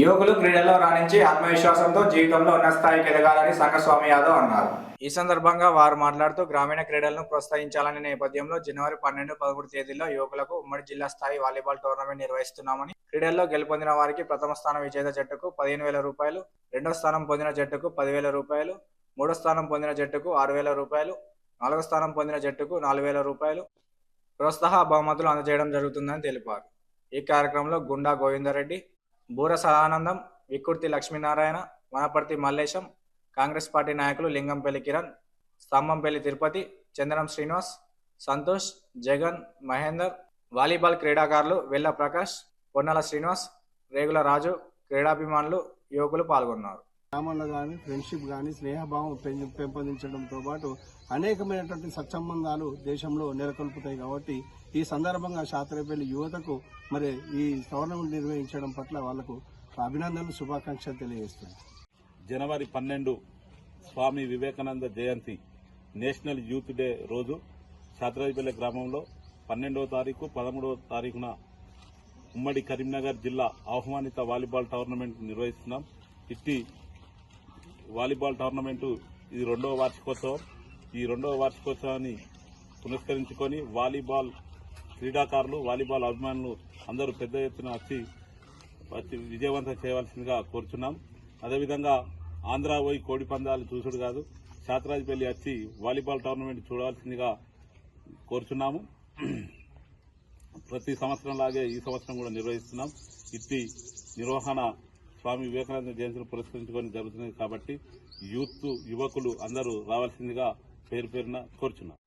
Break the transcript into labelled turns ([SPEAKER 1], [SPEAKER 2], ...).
[SPEAKER 1] యువకులు క్రీడల్లో రాణించి ఆత్మవిశ్వాసంతో జీవితంలో ఉన్న స్థాయికి ఎదగాలని సంఘస్వామి యాదవ్ అన్నారు. ఈ సందర్భంగా వారు మాట్లాడుతూ గ్రామీణ క్రీడలను ప్రోత్సహించాలనే నేపథ్యంలో జనవరి 12, 13 తేదీల్లో యువకులకు ఉమ్మడి జిల్లా స్థాయి వాలీబాల్ టోర్నమెంట్ నిర్వహిస్తున్నామని, క్రీడల్లో గెలుపొందిన వారికి ప్రథమ స్థానం విజేత జట్టుకు 15,000 రూపాయలు, రెండో స్థానం పొందిన జట్టుకు 10,000 రూపాయలు, మూడో స్థానం పొందిన జట్టుకు 6,000 రూపాయలు, నాలుగో స్థానం పొందిన జట్టుకు 4,000 రూపాయలు ప్రోత్సాహ బహుమతులు అందజేయడం జరుగుతుందని తెలిపారు. ఈ కార్యక్రమంలో గుండా గోవిందరెడ్డి, బూర సదానందం, వికుర్తి లక్ష్మీనారాయణ, వనపర్తి మల్లేశం, కాంగ్రెస్ పార్టీ నాయకులు లింగంపల్లి కిరణ్, స్తంభంపల్లి తిరుపతి, చంద్రం శ్రీనివాస్, సంతోష్, జగన్, మహేందర్, వాలీబాల్ క్రీడాకారులు వెల్ల ప్రకాష్, పొన్నాల శ్రీనివాస్, రేగుల రాజు, క్రీడాభిమానులు, యువకులు పాల్గొన్నారు.
[SPEAKER 2] గ్రామంలో కానీ ఫ్రెండ్షిప్ కానీ స్నేహభావం పెంపొందించడంతో పాటు అనేకమైనటువంటి సత్సంబంధాలు దేశంలో నెలకొల్పుతాయి. కాబట్టి ఈ సందర్భంగా శాతరేపల్లి యువతకు మరి ఈ టోర్నమెంట్ నిర్వహించడం పట్ల వాళ్లకు అభినందనలు, శుభాకాంక్షలు తెలియజేస్తున్నాయి.
[SPEAKER 3] జనవరి 12 స్వామి వివేకానంద జయంతి నేషనల్ యూత్ డే రోజు శాతరేపల్లి గ్రామంలో 12వ తారీఖు, 13వ తారీఖున ఉమ్మడి కరీంనగర్ జిల్లా ఆహ్వానిత వాలీబాల్ టోర్నమెంట్ నిర్వహిస్తున్నాం. ఇట్టి వాలీబాల్ టోర్నమెంటు ఇది 2వ వార్షికోత్సవం. ఈ 2వ వార్షికోత్సవాన్ని పురస్కరించుకొని వాలీబాల్ క్రీడాకారులు, వాలీబాల్ అభిమానులు అందరూ పెద్ద ఎత్తున వచ్చి విజయవంతం చేయవలసిందిగా కోరుచున్నాం. అదేవిధంగా ఆంధ్ర పోయి కోడి పందాలు చూసుడు కాదు, శాతరాజపల్లి వచ్చి వాలీబాల్ టోర్నమెంట్ చూడవలసిందిగా కోరుచున్నాము. ప్రతి సంవత్సరం లాగే ఈ సంవత్సరం కూడా నిర్వహిస్తున్నాం. ఇట్టి నిర్వహణ స్వామి వివేకానంద జయంతిని పురస్కరించుకొని జరుగుతున్నది కాబట్టి యువకులు అందరూ రావాల్సిందిగా పేరు పేరున కోరుచున్నాం.